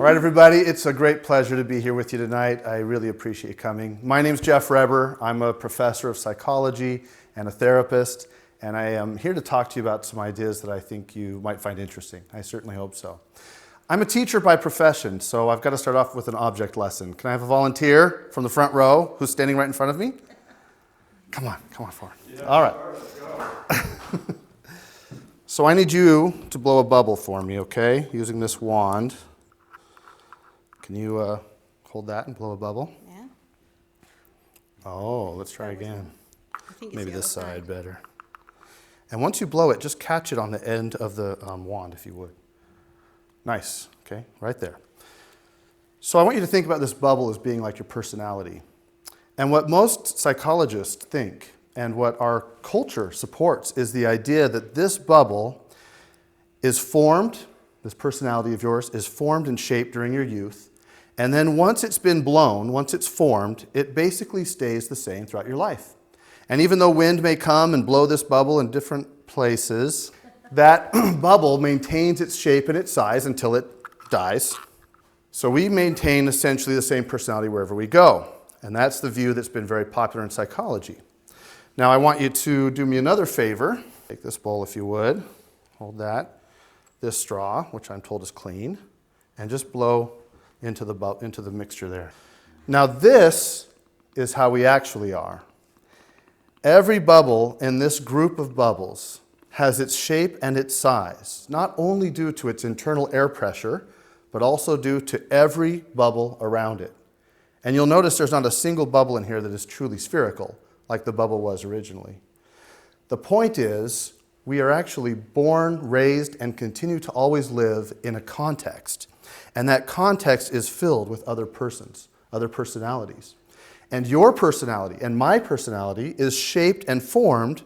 All right, everybody, it's a great pleasure to be here with you tonight. I really appreciate you coming. My name's Jeff Reber. I'm a professor of psychology and a therapist, and I am here to talk to you about some ideas that I think you might find interesting. I certainly hope so. I'm a teacher by profession, so I've got to start off with an object lesson. Can I have a volunteer from the front row who's standing right in front of me? Come on forward. Yeah, all right. So I need you to blow a bubble for me, okay? Using this wand. Can you hold that and blow a bubble? Yeah. Oh, let's try again. I think it's Maybe the this other side better. And once you blow it, just catch it on the end of the wand, if you would. Nice, okay, right there. So I want you to think about this bubble as being like your personality. And what most psychologists think, and what our culture supports, is the idea that this bubble is formed, this personality of yours is formed and shaped during your youth, and then once it's been blown, once it's formed, it basically stays the same throughout your life. And even though wind may come and blow this bubble in different places, that bubble maintains its shape and its size until it dies. So we maintain essentially the same personality wherever we go. And that's the view that's been very popular in psychology. Now I want you to do me another favor. Take this bowl if you would. Hold that. This straw, which I'm told is clean, and just blow into the mixture there. Now this is how we actually are. Every bubble in this group of bubbles has its shape and its size, not only due to its internal air pressure, but also due to every bubble around it. And you'll notice there's not a single bubble in here that is truly spherical, like the bubble was originally. The point is, we are actually born, raised, and continue to always live in a context. And that context is filled with other persons, other personalities. And your personality and my personality is shaped and formed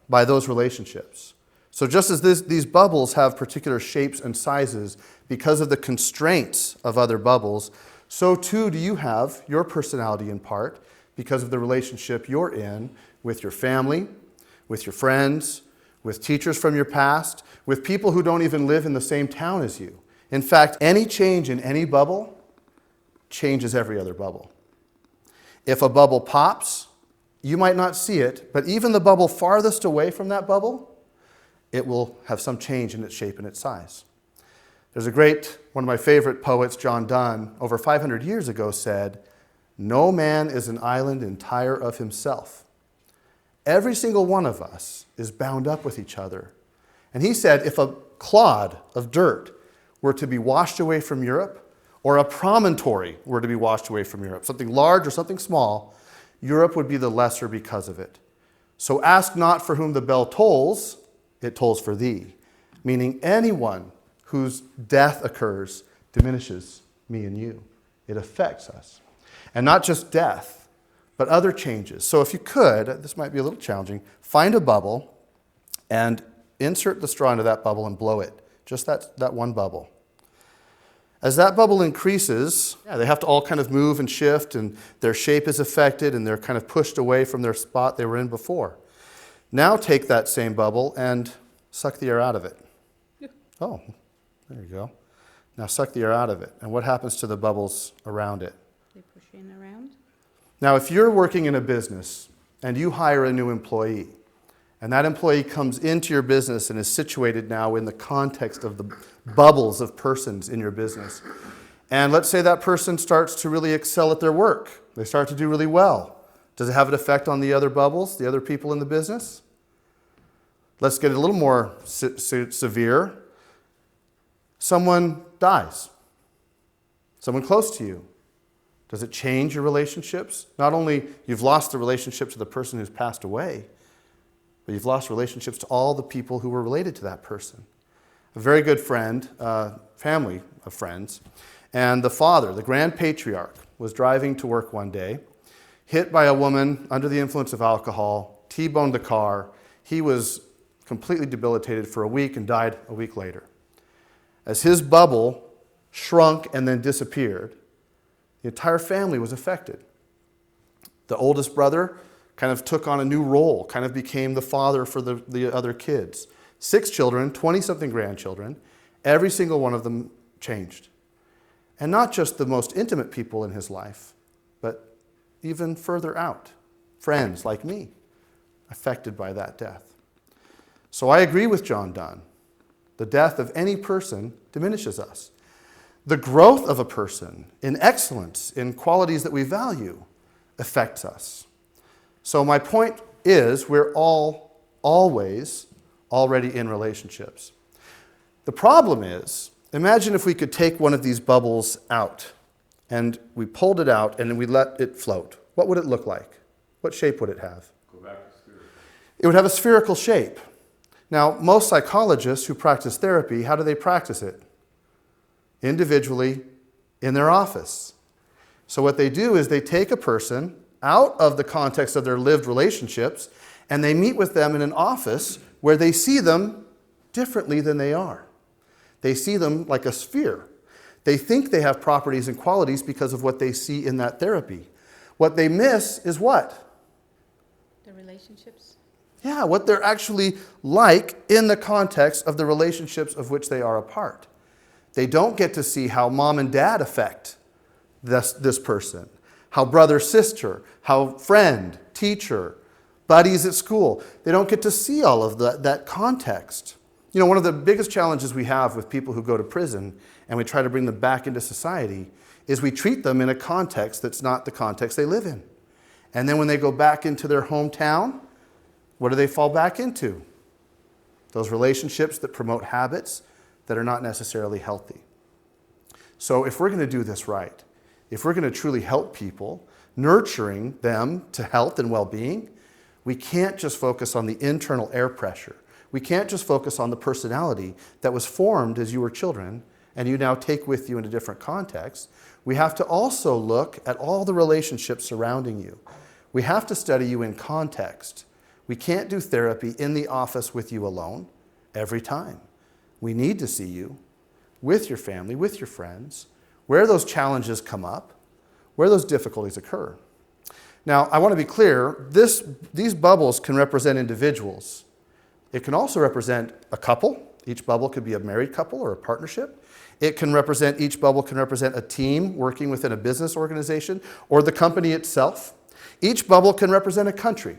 by those relationships. So just as these bubbles have particular shapes and sizes because of the constraints of other bubbles, so too do you have your personality in part because of the relationship you're in with your family, with your friends, with teachers from your past, with people who don't even live in the same town as you. In fact, any change in any bubble changes every other bubble. If a bubble pops, you might not see it, but even the bubble farthest away from that bubble, it will have some change in its shape and its size. There's one of my favorite poets, John Donne, over 500 years ago said, "No man is an island entire of himself." Every single one of us is bound up with each other. And he said if a clod of dirt were to be washed away from Europe, or a promontory were to be washed away from Europe, something large or something small, Europe would be the lesser because of it. So ask not for whom the bell tolls, it tolls for thee. Meaning anyone whose death occurs diminishes me and you. It affects us. And not just death, but other changes. So if you could, this might be a little challenging, find a bubble and insert the straw into that bubble and blow it. Just that one bubble. As that bubble increases, they have to all kind of move and shift, and their shape is affected, and they're kind of pushed away from their spot they were in before. Now take that same bubble and suck the air out of it. Oh, there you go. Now suck the air out of it. And what happens to the bubbles around it? They push in around. Now, if you're working in a business and you hire a new employee, and that employee comes into your business and is situated now in the context of the bubbles of persons in your business. And let's say that person starts to really excel at their work. They start to do really well. Does it have an effect on the other bubbles, the other people in the business? Let's get a little more severe. Someone dies. Someone close to you. Does it change your relationships? Not only you've lost the relationship to the person who's passed away, but you've lost relationships to all the people who were related to that person. A very good friend, family of friends, and the father, the grand patriarch, was driving to work one day, hit by a woman under the influence of alcohol, T-boned the car. He was completely debilitated for a week and died a week later. As his bubble shrunk and then disappeared, the entire family was affected. The oldest brother kind of took on a new role, kind of became the father for the other kids. 6 children, 20-something grandchildren, every single one of them changed. And not just the most intimate people in his life, but even further out, friends like me, affected by that death. So I agree with John Donne. The death of any person diminishes us. The growth of a person in excellence, in qualities that we value, affects us. So my point is, we're all always already in relationships. The problem is, imagine if we could take one of these bubbles out and we pulled it out and we let it float. What would it look like? What shape would it have? Go back to spherical. It would have a spherical shape. Now, most psychologists who practice therapy, how do they practice it? Individually, in their office. So what they do is they take a person out of the context of their lived relationships and they meet with them in an office where they see them differently than they are. They see them like a sphere. They think they have properties and qualities because of what they see in that therapy. What they miss is what? The relationships. Yeah, what they're actually like in the context of the relationships of which they are a part. They don't get to see how mom and dad affect this person, how brother, sister, how friend, teacher, buddies at school. They don't get to see all of that context. You know, one of the biggest challenges we have with people who go to prison and we try to bring them back into society is we treat them in a context that's not the context they live in. And then when they go back into their hometown, what do they fall back into? Those relationships that promote habits that are not necessarily healthy. So if we're going to do this right, if we're going to truly help people, nurturing them to health and well-being, we can't just focus on the internal air pressure. We can't just focus on the personality that was formed as you were children and you now take with you in a different context. We have to also look at all the relationships surrounding you. We have to study you in context. We can't do therapy in the office with you alone every time. We need to see you with your family, with your friends, where those challenges come up, where those difficulties occur. Now, I want to be clear, these bubbles can represent individuals. It can also represent a couple. Each bubble could be a married couple or a partnership. Each bubble can represent a team working within a business organization or the company itself. Each bubble can represent a country.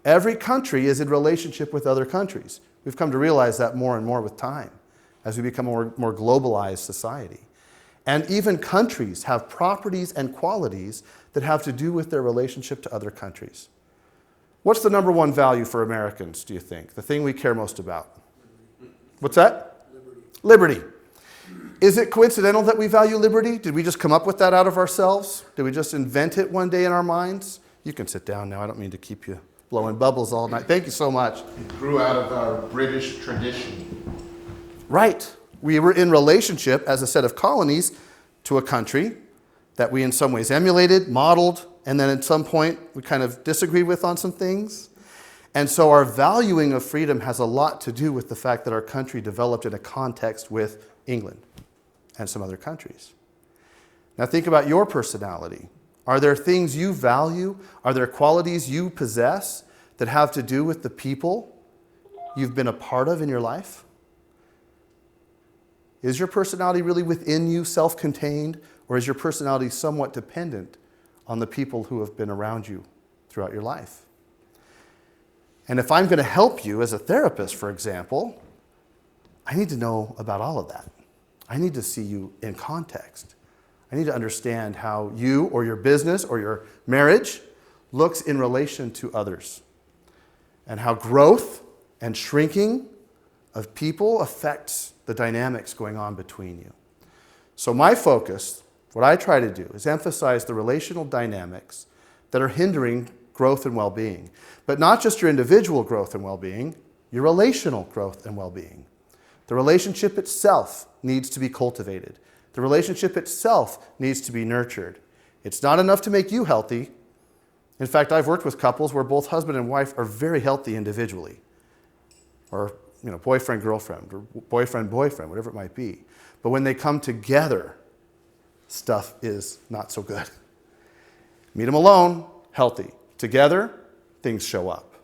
Every country is in relationship with other countries. We've come to realize that more and more with time as we become a more globalized society. And even countries have properties and qualities that have to do with their relationship to other countries. What's the number one value for Americans, do you think? The thing we care most about? What's that? Liberty. Is it coincidental that we value liberty? Did we just come up with that out of ourselves? Did we just invent it one day in our minds? You can sit down now. I don't mean to keep you blowing bubbles all night. Thank you so much. It grew out of our British tradition. Right. We were in relationship as a set of colonies to a country that we in some ways emulated, modeled, and then at some point we kind of disagreed with on some things. And so our valuing of freedom has a lot to do with the fact that our country developed in a context with England and some other countries. Now think about your personality. Are there things you value? Are there qualities you possess that have to do with the people you've been a part of in your life? Is your personality really within you, self-contained, or is your personality somewhat dependent on the people who have been around you throughout your life? And if I'm going to help you as a therapist, for example, I need to know about all of that. I need to see you in context. I need to understand how you or your business or your marriage looks in relation to others, and how growth and shrinking of people affects the dynamics going on between you. So my focus, what I try to do, is emphasize the relational dynamics that are hindering growth and well-being. But not just your individual growth and well-being, your relational growth and well-being. The relationship itself needs to be cultivated. The relationship itself needs to be nurtured. It's not enough to make you healthy. In fact, I've worked with couples where both husband and wife are very healthy individually. Or boyfriend, girlfriend, or boyfriend, boyfriend, whatever it might be. But when they come together, stuff is not so good. Meet them alone, healthy. Together, things show up.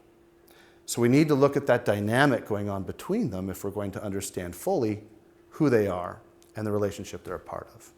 So we need to look at that dynamic going on between them if we're going to understand fully who they are and the relationship they're a part of.